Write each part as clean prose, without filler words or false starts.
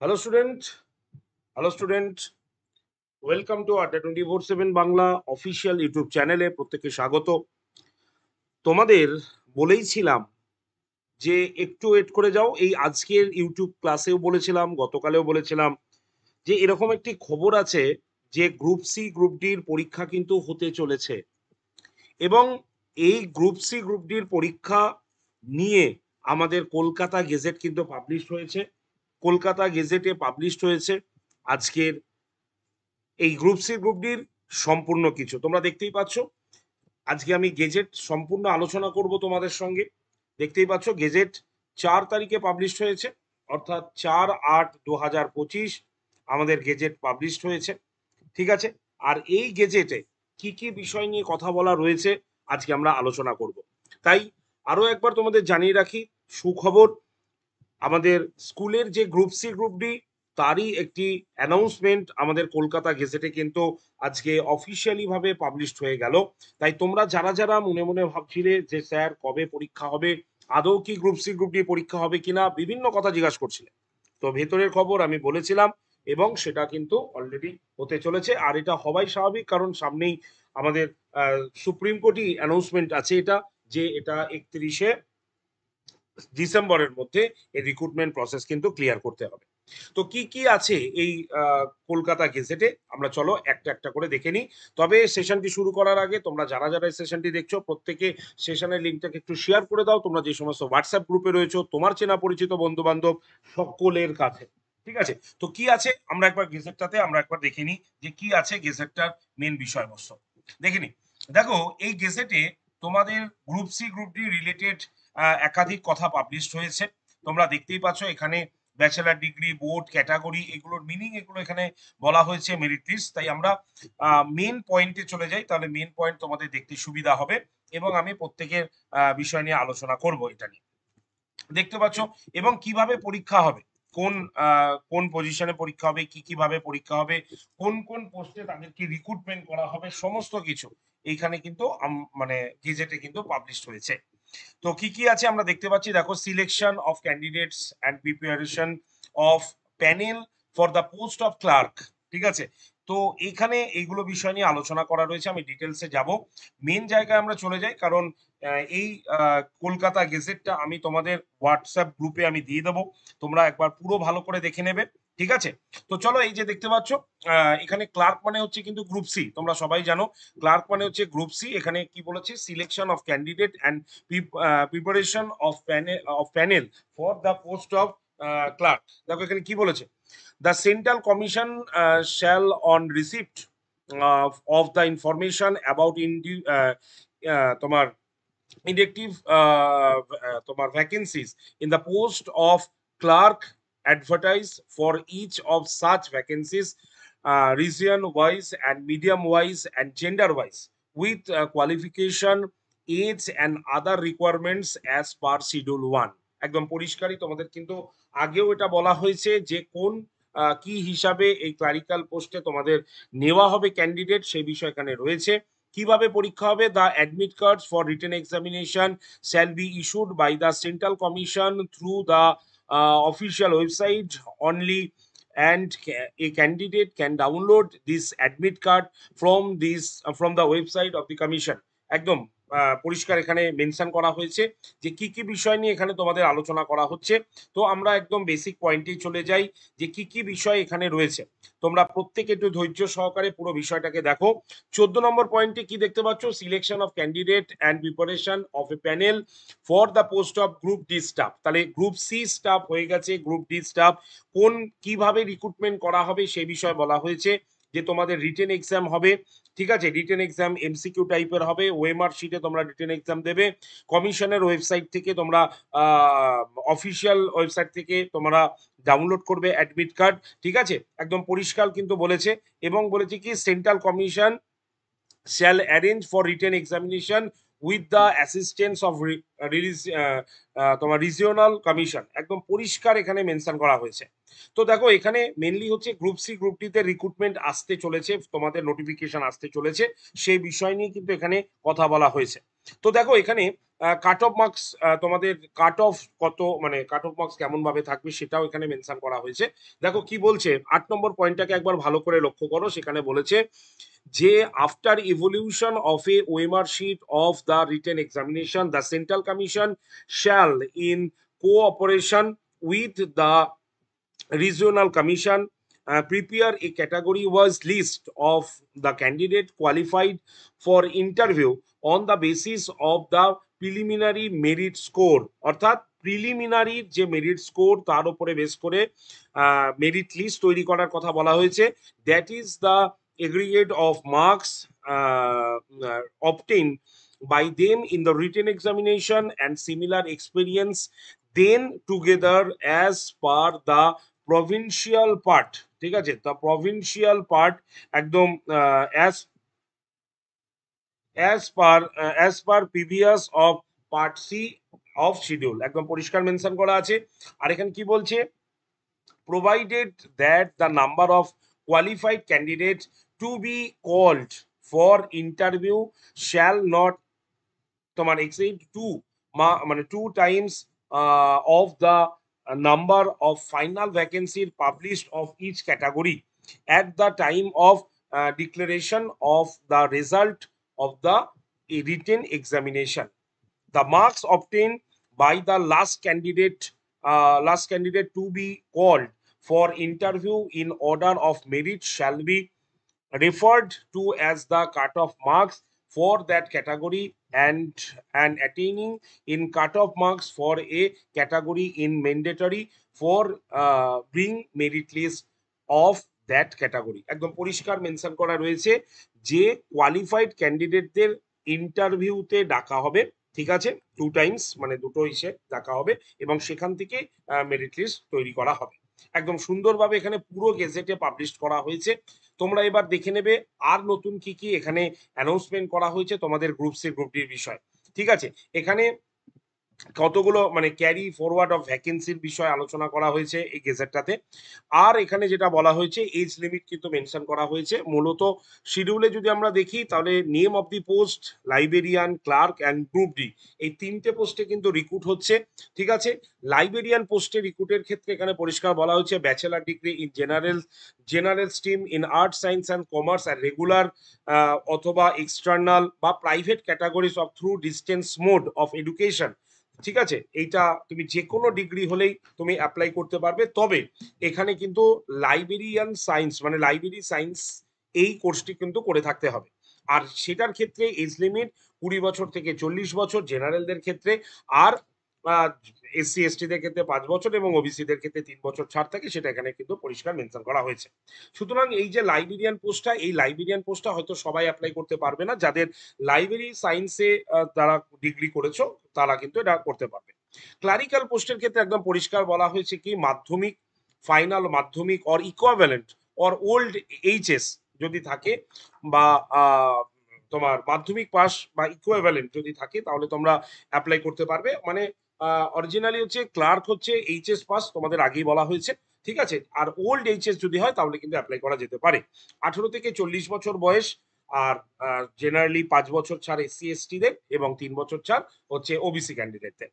Hello student, hello student, welcome to আড্ডা 24/7 Bangla official YouTube চ্যানেলে প্রত্যেককে স্বাগত। তোমাদের বলেইছিলাম যে একটু ওয়েট করে যাও। এই আজকের ইউটিউব ক্লাসেও বলেছিলাম, গতকালেও বলেছিলাম যে এরকম একটি খবর আছে যে গ্রুপ সি গ্রুপ ডির পরীক্ষা কিন্তু হতে চলেছে এবং এই গ্রুপ সি গ্রুপ ডির পরীক্ষা নিয়ে আমাদের কলকাতা গেজেট কিন্তু পাবলিশ হয়েছে। কলকাতা গেজেটে পাবলিশ হয়েছে আজকের এই গ্রুপ সি গ্রুপ ডির সম্পূর্ণ কিছু তোমরা দেখতেই পাচ্ছ। আজকে আমি গেজেট সম্পূর্ণ আলোচনা করব তোমাদের সঙ্গে। দেখতেই পাচ্ছ গেজেট 4 তারিখে পাবলিশ হয়েছে, অর্থাৎ 4/8/2025 আমাদের গেজেট পাবলিশ হয়েছে। ঠিক আছে, আর এই গেজেটে কি কি বিষয় নিয়ে কথা বলা রয়েছে আজকে আমরা আলোচনা করব। তাই আরো একবার তোমাদের জানিয়ে রাখি, সুখবর, আমাদের স্কুলের যে গ্রুপ সি গ্রুপ ডি তারই একটি অ্যানাউন্সমেন্ট আমাদের কলকাতা গেজেটে কিন্তু আজকে অফিসিয়ালি ভাবে পাবলিশড হয়ে গেল। তাই তোমরা যারা যারা মনে মনে ভাবছিলে যে স্যার কবে পরীক্ষা হবে, আদৌ কি গ্রুপ সি গ্রুপ ডি পরীক্ষা হবে কিনা, বিভিন্ন কথা জিজ্ঞাসা করছিলে, তো ভেতরের খবর আমি বলেছিলাম এবং সেটা কিন্তু অলরেডি হতে চলেছে। আর এটা হওয়াই স্বাভাবিক, কারণ সামনেই আমাদের সুপ্রিম কোর্টই অ্যানাউন্সমেন্ট আছে এটা, যে এটা 31শে ডিসেম্বরের মধ্যে এই রিক্রুটমেন্ট প্রসেস কিন্তু ক্লিয়ার করতে হবে। তো কি কি আছে এই কলকাতা গেজেটে আমরা চলো একটা একটা করে দেখে নিই। তবে সেশনটি শুরু করার আগে তোমরা যারা যারা এই সেশনটি দেখছো প্রত্যেকে সেশনের লিঙ্কটাকে একটু শেয়ার করে দাও, তোমরা যে সমস্ত হোয়াটসঅ্যাপ গ্রুপে রয়েছো, তোমার চেনা পরিচিত বন্ধু বান্ধব সকলের কাছে। ঠিক আছে, তো কি আছে আমরা একবার গেজেটটাতে আমরা একবার দেখে নিই যে কি আছে গেজেটটার মেন বিষয়বস্তু দেখে নিই। দেখো এই গেজেটে তোমাদের group C group D related একাধিক কথা পাবলিশ হয়েছে। তোমরা দেখতেই পাচ্ছ এখানে ব্যাচেলার ডিগ্রি, বোর্ড, ক্যাটাগরি, এগুলোর মিনিং এগুলো এখানে বলা হয়েছে মেরিট লিস্ট। তাই আমরা মেন পয়েন্টে চলে যাই, তাহলে মেন পয়েন্ট তোমাদের দেখতে সুবিধা হবে এবং আমি প্রত্যেকের বিষয় নিয়ে আলোচনা করব এটা নিয়ে। দেখতে পাচ্ছ এবং কিভাবে পরীক্ষা হবে, কোন কোন পজিশনে পরীক্ষা হবে, কি কিভাবে পরীক্ষা হবে, কোন কোন পোস্টে তাদেরকে রিক্রুটমেন্ট করা হবে, সমস্ত কিছু এইখানে কিন্তু মানে গেজেটে কিন্তু পাবলিশ হয়েছে। তো কি কি আছে আমরা দেখতে পাচ্ছি, দেখো selection of candidates and preparation of panel for the post of clerk. ঠিক আছে, তো এইখানে এইগুলো বিষয় নিয়ে আলোচনা করা রয়েছে, আমি ডিটেলসে যাব। মেন জায়গায় আমরা চলে যাই, কারণ এই কলকাতা গেজেটটা আমি তোমাদের হোয়াটসঅ্যাপ গ্রুপে আমি দিয়ে দেবো, তোমরা একবার পুরো ভালো করে দেখে নেবে। ঠিক আছে, তো চলো এই যে দেখতে পাচ্ছ এখানে ক্লার্ক মানে হচ্ছে কিন্তু গ্রুপ সি, তোমরা সবাই জানো ক্লার্ক মানে হচ্ছে গ্রুপ সি। এখানে কি বলেছে, selection of candidate and preparation of panel for the post of clerk। দেখো এখানে কি বলেছে, the central commission shall on receipt of the information about তোমার ইন্ডেক্টিভ তোমার vacancies in the post of clerk advertise for each of such vacancies region wise and medium wise and gender wise with qualification, age and other requirements as per schedule 1। একদম পরিষ্কারই তোমাদের কিন্তু আগেও এটা বলা হয়েছে যে কোন কি হিসাবে এই ক্লারিক্যাল পোস্টে তোমাদের নেওয়া হবে ক্যান্ডিডেট, সেই বিষয় এখানে রয়েছে। কিভাবে পরীক্ষা হবে, the admit cards for written examination shall be issued by the central commission through the official website only and a candidate can download this admit card from the website of the commission। একদম পরিষ্কার এখানে mention করা হয়েছে যে কি কি বিষয় নিয়ে এখানে তোমাদের আলোচনা করা হচ্ছে। তো আমরা একদম বেসিক পয়েন্টেই চলে যাই যে কি কি বিষয় এখানে রয়েছে, তোমরা প্রত্যেকে একটু ধৈর্য সহকারে পুরো বিষয়টাকে দেখো। 14 নম্বর পয়েন্টে কি দেখতে পাচ্ছ, selection of candidate and preparation of A panel for the post of group D staff. তাহলে গ্রুপ সি স্টাফ হয়ে গেছে গ্রুপ ডি স্টাফ, কোন কিভাবে রিক্রুটমেন্ট করা হবে সেই বিষয়ে বলা হয়েছে যে তোমাদের রিটেন এক্সাম হবে। ঠিক আছে, রিটেন এক্সাম এমসিকিউ টাইপের হবে, ওএমআর শিটে তোমরা রিটেন এক্সাম দেবে, কমিশনের ওয়েবসাইট থেকে তোমরা অফিসিয়াল ওয়েবসাইট থেকে তোমরা ডাউনলোড করবে অ্যাডমিট কার্ড। ঠিক আছে, একদম পরিষ্কার কিন্তু বলেছে এবং বলেছে কি central commission shall arrange for written examination with the assistance of তোমার রিজিওনাল কমিশন। একদম পরিষ্কার এখানে মেনশন করা হয়েছে। তো দেখো এখানে মেনলি হচ্ছে গ্রুপ সি গ্রুপ ডিতে রিক্রুটমেন্ট আসতে চলেছে, তোমাদের নোটিফিকেশন আসতে চলেছে, সেই বিষয় নিয়ে কিন্তু এখানে কথা বলা হয়েছে। তো দেখো এখানে কাট অফ মার্কস, তোমাদের কাট অফ কত, মানে কাট অফ মার্কস কেমন ভাবে থাকবে সেটাও এখানে মেনশন করা হয়েছে। দেখো কি বলছে, 8 নম্বর পয়েন্টটাকে একবার ভালো করে লক্ষ্য করো। সেখানে বলেছে যে after evolution of a OMR sheet of the written examination the central commission shall in cooperation with the regional commission prepare a category was list of the candidate qualified for interview on the basis of the preliminary merit score, অর্থাৎ preliminary যে merit score তার উপরে base করে merit list তৈরি করার কথা বলা হয়েছে। That is the aggregate of marks obtained by them in the written examination and similar experience then together as per the provincial part. ঠিক আছে, তা প্রভিনশিয়াল পার্ট একদম as per previous of part C of schedule, একদম পরিষ্কার mention করা আছে। আর এখানে কি বলছে, provided that the number of qualified candidates to be called for interview shall not তোমার exceed মানে 2 times of the number of final vacancies published of each category at the time of declaration of the result of the written examination. The marks obtained by the last candidate to be called for interview in order of merit shall be referred to as the cutoff marks for that category, and attaining in cutoff marks for a category in mandatory for being merit list of that category। একদম পরিষ্কার mention করা রয়েছে যে qualified ক্যান্ডিডেটদের ইন্টারভিউতে ডাকা হবে। ঠিক আছে, 2 টাইমস মানে দুটো ইসে ডাকা হবে এবং সেখান থেকে মেরিট লিস্ট তৈরি করা হবে। একদম সুন্দরভাবে এখানে পুরো গেজেটে পাবলিশ করা হয়েছে। তোমরা এবার দেখে নেবে আর নতুন কি কি এখানে অ্যানাউন্সমেন্ট করা হয়েছে তোমাদের গ্রুপ সি গ্রুপ ডির বিষয়। ঠিক আছে, এখানে কতগুলো মানে ক্যারি ফরওয়ার্ড অফ ভ্যাকেন্সির বিষয়ে আলোচনা করা হয়েছে এই গেজেটটাতে। আর এখানে যেটা বলা হয়েছে এজ লিমিট কিন্তু মেনশন করা হয়েছে। মূলত শিডিউলে যদি আমরা দেখি তাহলে name of the post, librarian, clerk and group D, এই 3টে পোস্টে কিন্তু রিক্রুট হচ্ছে। ঠিক আছে, লাইব্রেরিয়ান পোস্টে রিক্রুটের ক্ষেত্রে এখানে পরিষ্কার বলা হয়েছে bachelor degree in general stream in arts science and commerce আর রেগুলার অথবা এক্সটার্নাল বা private categories of through distance mode of education. ঠিক আছে, এইটা তুমি যে কোনো ডিগ্রি হলেই তুমি অ্যাপ্লাই করতে পারবে। তবে এখানে কিন্তু লাইব্রেরিয়ান সায়েন্স মানে লাইব্রেরি সায়েন্স এই কোর্সটি কিন্তু করে থাকতে হবে। আর সেটার ক্ষেত্রে এজ লিমিট 20 বছর থেকে 40 বছর জেনারেলদের ক্ষেত্রে, আর এসসি এসটিদের ক্ষেত্রে 5 বছর এবং ওবিসিদের ক্ষেত্রে 3 বছর ছাড় থাকে, সেটা এখানে কিন্তু পরিষ্কার মেনশন করা হয়েছে। সুতরাং এই যে লাইব্রেরিয়ান পোস্টটা, এই লাইব্রেরিয়ান পোস্টটা হয়তো সবাই অ্যাপ্লাই করতে পারবে না। যাদের লাইব্রেরি সায়েন্সে যারা ডিগ্রি করেছো তারা কিন্তু এটা করতে পারবে। ক্লারিক্যাল পোস্টের ক্ষেত্রে একদম পরিষ্কার বলা হয়েছে কি মাধ্যমিক, ফাইনাল মাধ্যমিক or equivalent or old HS যদি থাকে বা তোমার মাধ্যমিক পাস বা ইকুইভ্যালেন্ট যদি থাকে তাহলে তোমরা অ্যাপ্লাই করতে পারবে। মানে অরিজিনালি হচ্ছে ক্লার্ক হচ্ছে এইচএস পাস, তোমাদের আগেই বলা হয়েছে। ঠিক আছে, আর ওল্ড এইচএস যদি হয় তাহলে কিন্তু অ্যাপ্লাই করা যেতে পারে। 18 থেকে 40 বছর বয়স, আর জেনারেলি 5 বছর ছাড় এসসি এসটিদের এবং 3 বছর ছাড় হচ্ছে ওবিসি ক্যান্ডিডেটদের।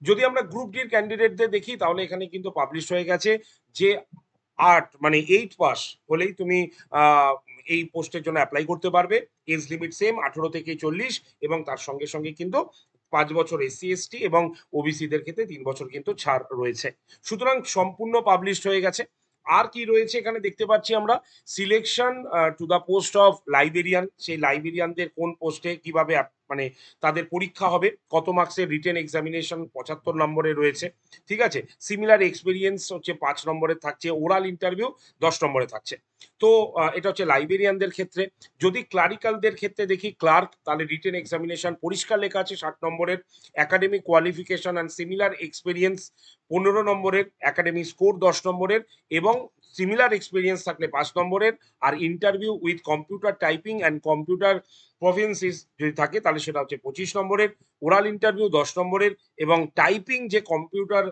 যদি আমরা গ্রুপ ডির ক্যান্ডিডেটদের দেখি তাহলে এখানে কিন্তু পাবলিশ হয়ে গেছে যে 8 মানে 8 পাস হলেই তুমি এই পোস্টের জন্য অ্যাপ্লাই করতে পারবে। এজ লিমিট সেম 18 থেকে 40 এবং তার সঙ্গে সঙ্গে কিন্তু 5 বছর এসসি এসটি এবং ওবিসিদের ক্ষেত্রে 3 বছর কিন্তু ছাড় রয়েছে। সুতরাং সম্পূর্ণ পাবলিশড হয়ে গেছে। আর কি রয়েছে এখানে দেখতে পাচ্ছি আমরা, selection to the post of librarian, সেই লাইব্রেরিয়ানদের কোন পোস্টে কিভাবে মানে তাদের পরীক্ষা হবে, কত মার্কসের রিটেন এক্সামিনেশন 75 নম্বরে রয়েছে। ঠিক আছে, সিমিলার এক্সপিরিয়েন্স হচ্ছে 5 নম্বরে থাকছে, ওরাল ইন্টারভিউ 10 নম্বরে থাকছে। তো এটা হচ্ছে লাইব্রেরিয়ানদের ক্ষেত্রে। যদি ক্লারিক্যালদের ক্ষেত্রে দেখি ক্লার্ক, তাহলে রিটেন এক্সামিনেশন পরিষ্কার লেখা আছে 60 নম্বরের, academic qualification and similar experience 15 নম্বরের, একাডেমিক স্কোর 10 নম্বরের এবং সিমিলার এক্সপিরিয়েন্স থাকলে 5 নম্বরের, আর interview with computer typing and computer proficiency যদি থাকে তাহলে সেটা হচ্ছে 25 নম্বরের, ওরাল ইন্টারভিউ 10 নম্বরের এবং টাইপিং যে কম্পিউটার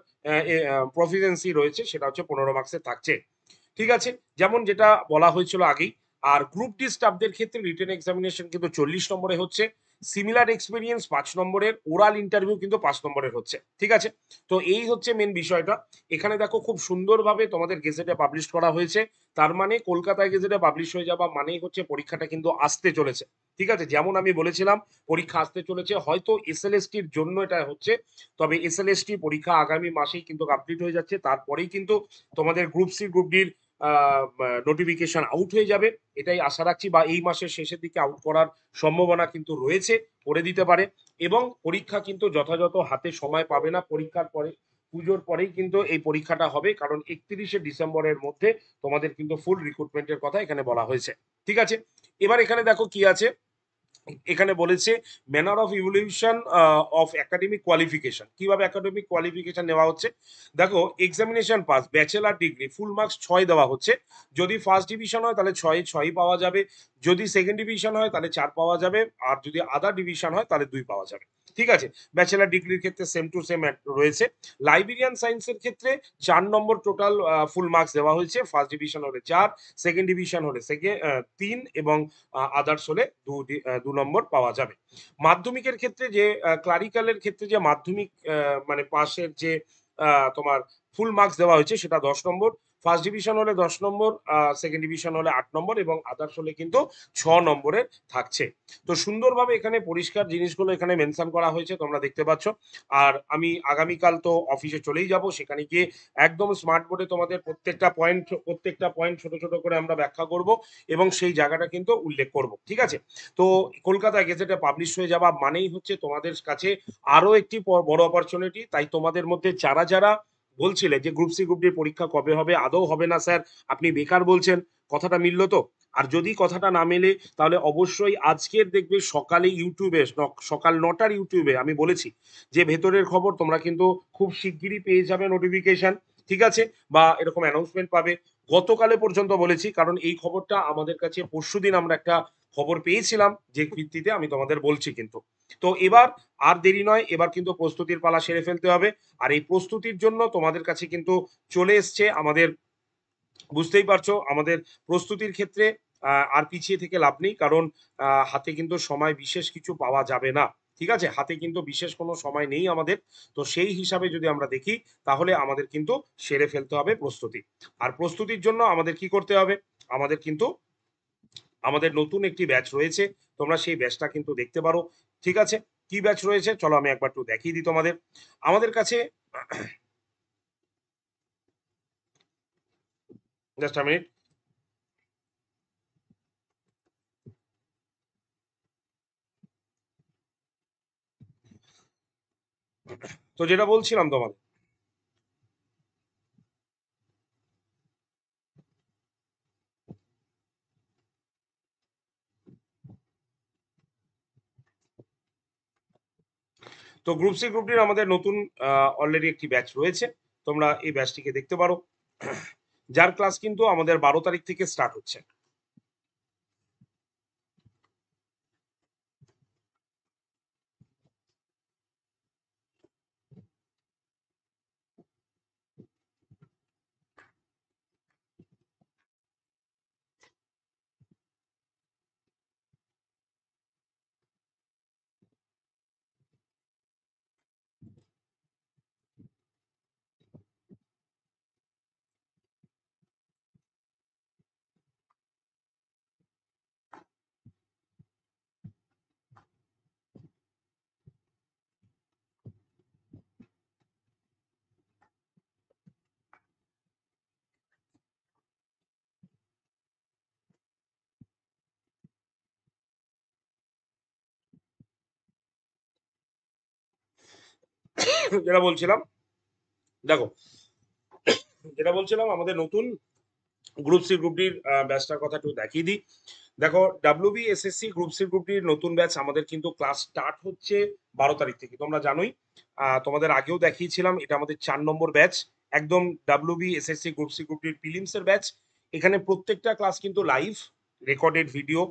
প্রফিসিয়েন্সি রয়েছে সেটা হচ্ছে 15 মার্কসের থাকছে। ঠিক আছে, যেমন যেটা বলা হয়েছিল আগেই। আর গ্রুপ ডি স্টাফদের ক্ষেত্রে রিটেন এক্সামিনেশন কিন্তু 40 নম্বরে হচ্ছে, সিমিলার এক্সপিরিয়েন্স 5 নম্বরের, ওরাল ইন্টারভিউ কিন্তু 5 নম্বরের হচ্ছে। ঠিক আছে? তো এই হচ্ছে মেন বিষয়টা। এখানে দেখো খুব সুন্দরভাবে তোমাদের গেজেটে পাবলিশ করা হয়েছে। তার মানে কলকাতায় গেজেটে পাবলিশ হয়ে যাওয়া মানেই হচ্ছে পরীক্ষাটা কিন্তু আসতে চলেছে। ঠিক আছে? যেমন আমি বলেছিলাম পরীক্ষা আসতে চলেছে। হয়তো এসএলএসটির জন্য এটা হচ্ছে। তবে এসএলএসটি পরীক্ষা আগামী মাসেই কিন্তু কমপ্লিট হয়ে যাচ্ছে। তারপরেই কিন্তু তোমাদের গ্রুপ সি, গ্রুপ ডির নোটিফিকেশন আউট হয়ে যাবে। এটাই আশা রাখছি, বা এই মাসের শেষের দিকে আউট করার সম্ভাবনা কিন্তু রয়েছে, করে দিতে পারে। এবং পরীক্ষা কিন্তু যথাযথ হাতে সময় পাবে না, পরীক্ষার পরে পুজোর পরেই কিন্তু এই পরীক্ষাটা হবে, কারণ 31শে ডিসেম্বরের মধ্যে তোমাদের কিন্তু ফুল রিক্রুটমেন্টের কথা এখানে বলা হয়েছে। ঠিক আছে? এবার এখানে দেখো কি আছে, এখানে বলেছে manner of evolution of academic qualification. কিভাবে একাডেমিক কোয়ালিফিকেশন নেওয়া হচ্ছে, দেখো examination pass, bachelor degree full marks 6 দেওয়া হচ্ছে। যদি ফার্স্ট ডিভিশন হয় তাহলে 6 পাওয়া যাবে, যদি সেকেন্ড ডিভিশন হয় তাহলে 4 পাওয়া যাবে, আর যদি আদার ডিভিশন হয় তাহলে 2 পাওয়া যাবে। ঠিক আছে? ব্যাচেলার ডিগ্রির ক্ষেত্রে সেম টু সেম রয়েছে। লাইব্রেরিয়ান সায়েন্সের ক্ষেত্রে 4 নম্বর টোটাল ফুল মার্কস দেওয়া হয়েছে। ফার্স্ট ডিভিশন হলে 4, সেকেন্ড ডিভিশন হলে 3, এবং আদার্স হলে 2 নম্বর পাওয়া যাবে। মাধ্যমিকের ক্ষেত্রে যে ক্লারিক্যালের ক্ষেত্রে যে মাধ্যমিক মানে পাশের যে তোমার ফুল মার্কস দেওয়া হয়েছে সেটা 10 নম্বর। ফার্স্ট ডিভিশন হলে 10 নম্বর, সেকেন্ড ডিভিশন হলে 8 নম্বর, এবং আদার্স হলে কিন্তু 6 নম্বরের থাকছে। তো সুন্দরভাবে এখানে পরিষ্কার জিনিসগুলো এখানে মেনশন করা হয়েছে, তোমরা দেখতে পাচ্ছ। আর আমি আগামীকাল তো অফিসে চলেই যাব, সেখানে গিয়ে একদম স্মার্ট বোর্ডে তোমাদের প্রত্যেকটা পয়েন্ট ছোট ছোট করে আমরা ব্যাখ্যা করব, এবং সেই জায়গাটা কিন্তু উল্লেখ করব। ঠিক আছে? তো কলকাতা গেজেটে পাবলিশ হয়ে যাওয়া মানেই হচ্ছে তোমাদের কাছে আরো একটি বড় অপরচুনিটি। তাই তোমাদের মধ্যে যারা যারা বলছিলে যে গ্রুপ সি, গ্রুপ ডি পরীক্ষা কবে হবে, আদৌ হবে না স্যার, আপনি বেকার বলছেন, কথাটা মিলল তো? আর যদি কথাটা না মেলে তাহলে অবশ্যই আজকের দেখবে সকালে ইউটিউবে, সকাল 9টার ইউটিউবে আমি বলেছি যে ভেতরের খবর তোমরা কিন্তু খুব শিগগিরই পেয়ে যাবে নোটিফিকেশন। ঠিক আছে? বা এরকম অ্যানাউন্সমেন্ট পাবে। গতকালে পর্যন্ত বলেছি, কারণ এই খবরটা আমাদের কাছে পরশুদিন আমরা একটা খবর পেয়েছিলাম, যে ভিত্তিতে আমি তোমাদের বলছি কিন্তু। তো এবার আর দেরি নয়, এবার কিন্তু প্রস্তুতির পালা সেরে ফেলতে হবে। আর এই প্রস্তুতির জন্য তোমাদের কাছে কিন্তু চলে এসছে আমাদের, বুঝতেই পারছো, আমাদের প্রস্তুতির ক্ষেত্রে আর পিছিয়ে থেকে লাভ নেই, কারণ হাতে কিন্তু সময় বিশেষ কিছু পাওয়া যাবে না। ঠিক আছে? হাতে কিন্তু বিশেষ কোনো সময় নেই আমাদের। তো সেই হিসাবে যদি আমরা দেখি, তাহলে আমাদের কিন্তু সেরে ফেলতে হবে প্রস্তুতি। আর প্রস্তুতির জন্য আমাদের কি করতে হবে, আমাদের কিন্তু আমাদের নতুন একটি ব্যাচ রয়েছে, তোমরা সেই ব্যাচটা কিন্তু দেখতে পারো। ঠিক আছে? কি ব্যাচ রয়েছে চলো আমি একবার একটু দেখিয়ে দিই তোমাদের। আমাদের কাছে জাস্ট আ মিনিট। তো যেটা বলছিলাম তোমাদের, তো গ্রুপ সি, গ্রুপ ডির আমাদের নতুন অলরেডি একটি ব্যাচ রয়েছে, তোমরা এই ব্যাচটিকে দেখতে পারো, যার ক্লাস কিন্তু আমাদের 12 তারিখ থেকে স্টার্ট হচ্ছে। যেটা বলছিলাম, দেখো, যেটা বলছিলাম আমাদের নতুন গ্রুপ সি, গ্রুপ ডির ব্যাচটার কথা একটু দেখিয়ে দিই। দেখো, WB SSC group C, group ডির নতুন ব্যাচ আমাদের কিন্তু ক্লাস স্টার্ট হচ্ছে 12 তারিখ থেকে, তোমরা জানোই। তোমাদের আগেও দেখিয়েছিলাম, এটা আমাদের 4 নম্বর ব্যাচ, একদম WB SSC group C, group ডির প্রিলিমস এর ব্যাচ। এখানে প্রত্যেকটা ক্লাস কিন্তু live, recorded video,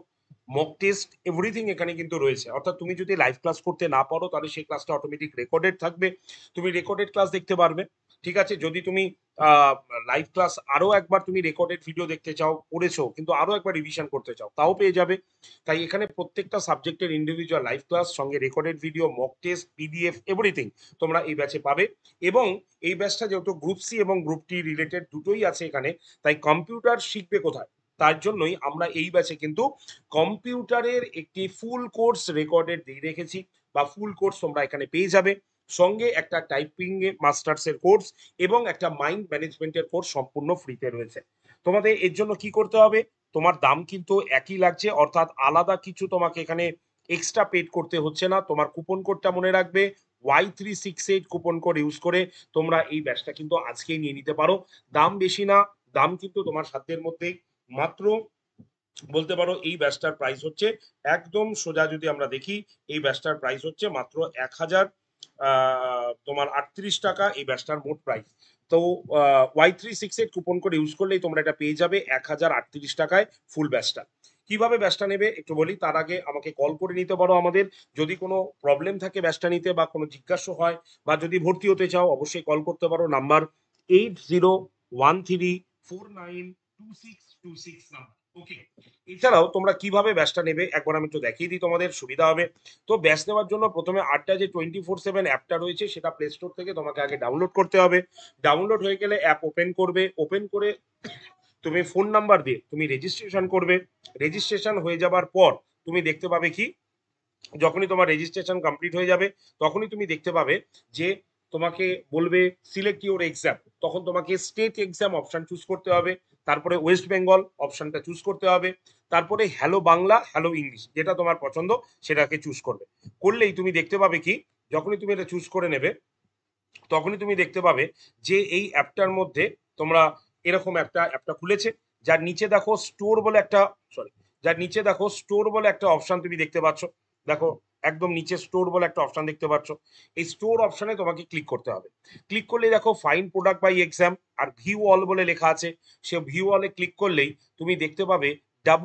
mock test, everything এখানে কিন্তু রয়েছে। অর্থাৎ তুমি যদি লাইভ ক্লাস করতে না পারো তাহলে সেই ক্লাসটা অটোমেটিক রেকর্ডেড থাকবে, তুমি রেকর্ডেড ক্লাস দেখতে পারবে। ঠিক আছে? যদি তুমি লাইভ ক্লাস আরো একবার তুমি রেকর্ডেড ভিডিও দেখতে চাও, পড়েছো কিন্তু আরো একবার রিভিশন করতে চাও, তাও পেয়ে যাবে। তাই এখানে প্রত্যেকটা সাবজেক্টের ইন্ডিভিজুয়াল লাইভ ক্লাস, সঙ্গে recorded video, mock test, PDF, everything তোমরা এই ব্যাচে পাবে। এবং এই ব্যাচটা যেহেতু গ্রুপ সি এবং গ্রুপ টি রিলেটেড দুটোই আছে এখানে, তাই কম্পিউটার শিখবে কোথায়, তার জন্যই আমরা এই ব্যাচে কিন্তু কম্পিউটারের একটি ফুল কোর্স রেকর্ডেড দিয়ে রেখেছি, বা ফুল কোর্স তোমরা এখানে পেয়ে যাবে। সঙ্গে একটা টাইপিং মাস্টার্স এর কোর্স এবং একটা মাইন্ড ম্যানেজমেন্টের কোর্স সম্পূর্ণ ফ্রিতে রয়েছে। তোমাদের এর জন্য কি করতে হবে, তোমার দাম কিন্তু একই লাগছে, অর্থাৎ আলাদা কিছু তোমাকে এখানে এক্সট্রা পেড করতে হচ্ছে না। তোমার কুপন কোডটা মনে রাখবে, Y368 কুপন কোড ইউজ করে তোমরা এই ব্যাচটা কিন্তু আজকেই নিয়ে নিতে পারো। দাম বেশি না, দাম কিন্তু তোমার সাধ্যের মধ্যেই। মাত্র বলতে পারো এই ব্যাচটার প্রাইস হচ্ছে একদম সোজা, যদি আমরা দেখি এই ব্যাচটার প্রাইস হচ্ছে মাত্র 1000 তোমার 38 টাকা এই ব্যাচটার মোট প্রাইস। তো Y368 কুপন কোড ইউজ করলেই তোমরা এটা পেয়ে যাবে 1038 টাকায় ফুল ব্যাচটা। কিভাবে ব্যাচটা নেবে একটু বলি, তার আগে আমাকে কল করে নিতে পারো আমাদের, যদি কোনো প্রবলেম থাকে ব্যাচটা নিতে বা কোনো জিজ্ঞাসা হয়, বা যদি ভর্তি হতে চাও অবশ্যই কল করতে পারো, নাম্বার 8013492626 নাম্বার। ওকে, এছাড়াও তোমরা কিভাবে ব্যাচটা নেবে একবার আমি একটু দেখিয়ে দিই, তোমাদের সুবিধা হবে। তো ব্যাচ নেওয়ার জন্য প্রথমে আড্ডা যে 24/7 অ্যাপটা রয়েছে সেটা প্লে স্টোর থেকে তোমাকে আগে ডাউনলোড করতে হবে। ডাউনলোড হয়ে গেলে অ্যাপ ওপেন করবে, ওপেন করে তুমি ফোন নাম্বার দিয়ে তুমি রেজিস্ট্রেশন করবে। রেজিস্ট্রেশন হয়ে যাবার পর তুমি দেখতে পাবে কি, যখনই তোমার রেজিস্ট্রেশন কমপ্লিট হয়ে যাবে তখনই তুমি দেখতে পাবে যে তোমাকে বলবে সিলেক্ট ইউর এক্সাম, তখন তোমাকে স্টেট এক্সাম অপশন চুজ করতে হবে, তারপরে ওয়েস্ট বেঙ্গল অপশনটা চুজ করতে হবে, তারপরে হ্যালো বাংলা, হ্যালো ইংলিশ, যেটা তোমার পছন্দ সেটাকে চুজ করবে। করলেই তুমি দেখতে পাবে কি, যখনই তুমি এটা চুজ করে নেবে তখনই তুমি দেখতে পাবে যে এই অ্যাপটার মধ্যে তোমরা এরকম একটা অ্যাপটা খুলেছে, যার নিচে দেখো স্টোর বলে একটা, সরি, যার নিচে দেখো স্টোর বলে একটা অপশন তুমি দেখতে পাচ্ছ। দেখো একদম নিচে স্টোর বলে একটা অপশন দেখতে পাচ্ছ, এই স্টোর অপশনে তোমাকে ক্লিক করতে হবে। ক্লিক করলে দেখো ফাইন প্রোডাক্ট বাই এক্সাম আর ভিউ অল বলে লেখা আছে, সে ভিউ অলে ক্লিক করলেই তুমি দেখতে পাবে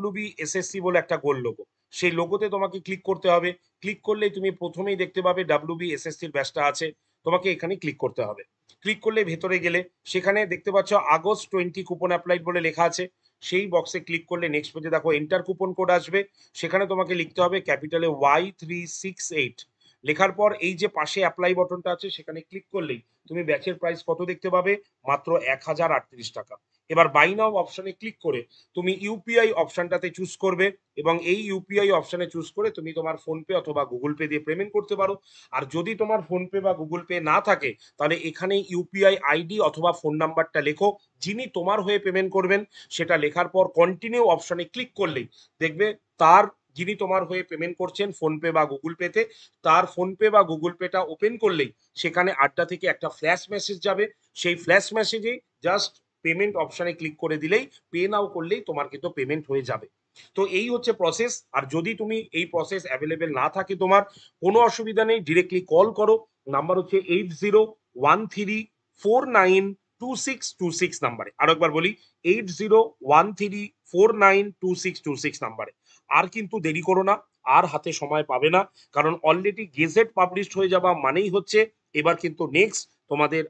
WBSSC বলে একটা গোল লোগো, সেই লোগোতে তোমাকে ক্লিক করতে হবে। ক্লিক করলেই তুমি প্রথমেই দেখতে পাবে WBSSC-র ব্যাচটা আছে, তোমাকে এখানে ক্লিক করতে হবে। ক্লিক করলে ভেতরে গেলে সেখানে দেখতে পাচ্ছ আগস্ট 20 কুপন অ্যাপ্লাইড বলে লেখা আছে, সেই বক্সে ক্লিক করলে নেক্সট পেজে দেখো এন্টার কুপন কোড আসবে, সেখানে তোমাকে লিখতে হবে ক্যাপিটালে Y368। লেখার পর এই যে পাশে অ্যাপ্লাই বটনটা আছে সেখানে ক্লিক করলেই তুমি ব্যাচের প্রাইস কত দেখতে পাবে, মাত্র 1038 টাকা। এবার বাই নাও অপশনে ক্লিক করে তুমি ইউপিআই অপশনটাতে চুজ করবে, এবং এই ইউপিআই অপশনে চুজ করে তুমি তোমার ফোনপে অথবা গুগল পে দিয়ে পেমেন্ট করতে পারো। আর যদি তোমার ফোনপে বা গুগল পে না থাকে তাহলে এখানে ইউপিআই আইডি অথবা ফোন নাম্বারটা লেখো, যিনি তোমার হয়ে পেমেন্ট করবেন সেটা লেখার পর কন্টিনিউ অপশনে ক্লিক করলেই দেখবে তার, যিনি তোমার হয়ে পেমেন্ট করছেন ফোনপে বা গুগল পেতে, তার ফোনপে বা গুগল পেটা ওপেন করলেই সেখানে আড্ডা থেকে একটা ফ্ল্যাশ মেসেজ যাবে, সেই ফ্ল্যাশ মেসেজে জাস্ট পেমেন্ট অপশনে ক্লিক করে দিলেই, পে নাও করলেই তোমার কিন্তু পেমেন্ট হয়ে যাবে। তো এই হচ্ছে প্রসেস। আর যদি তুমি এই প্রসেস অ্যাভেলেবেল না থাকে তোমার, কোনো অসুবিধা নেই, ডিরেক্টলি কল করো, নাম্বার হচ্ছে 8013492626 নাম্বারে। আরো একবার বলি, 8013492626 নাম্বারে। আর কিন্তু দেরি করো না, আর হাতে সময় পাবে না, কারণ অলরেডি গেজেট পাবলিশড হয়ে যাওয়া মানেই হচ্ছে এবার কিন্তু নেক্সট তোমাদের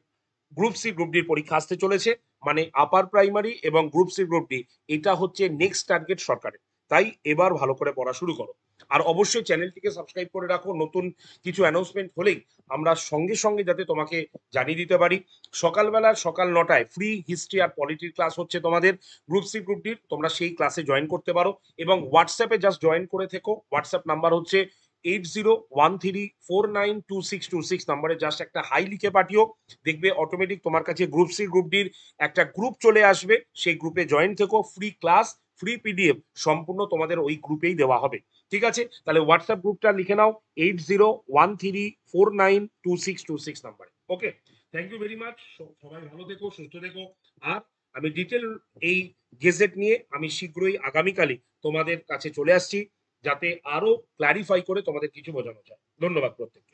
গ্রুপ সি গ্রুপ ডির পরীক্ষা আসতে চলেছে, মানে আপার প্রাইমারি এবং গ্রুপ সি গ্রুপ ডি, এটা হচ্ছে নেক্সট টার্গেট সরকারের। তাই এবার ভালো করে পড়া শুরু করো। আর অবশ্যই চ্যানেলটিকে সাবস্ক্রাইব করে রাখো, নতুন কিছু অ্যানাউন্সমেন্ট হলেই আমরা সঙ্গে সঙ্গে যাতে তোমাকে জানিয়ে দিতে পারি। সকালবেলা সকাল 9টায় ফ্রি হিস্ট্রি আর পলিটির ক্লাস হচ্ছে তোমাদের গ্রুপ সি গ্রুপ ডির, তোমরা সেই ক্লাসে জয়েন করতে পারো। এবং হোয়াটসঅ্যাপে জাস্ট জয়েন করে থেকো, হোয়াটসঅ্যাপ নাম্বার হচ্ছে 8013492626 নাম্বারে জাস্ট একটা হাই লিখে পাঠিও, দেখবে অটোমেটিক তোমার কাছে গ্রুপ সি গ্রুপ ডির একটা গ্রুপ চলে আসবে, সেই গ্রুপে জয়েন থেকো, ফ্রি ক্লাস, ফ্রি পিডিএফ সম্পূর্ণ তোমাদের ওই গ্রুপেই দেওয়া হবে। ঠিক আছে, তাহলে হোয়াটসঅ্যাপ গ্রুপটা লিখে নাও 8013492626 নাম্বারে। ওকে, থ্যাংক ইউ ভেরি মাচ, সবাই ভালো থেকো, সুস্থ থেকো। আর আমি ডিটেল এই গেজেট নিয়ে আমি শীঘ্রই আগামীকালই তোমাদের কাছে চলে আসছি, যাতে আরো ক্লারিফাই করে তোমাদের কিছু বোঝানো যায়। ধন্যবাদ প্রত্যেককে।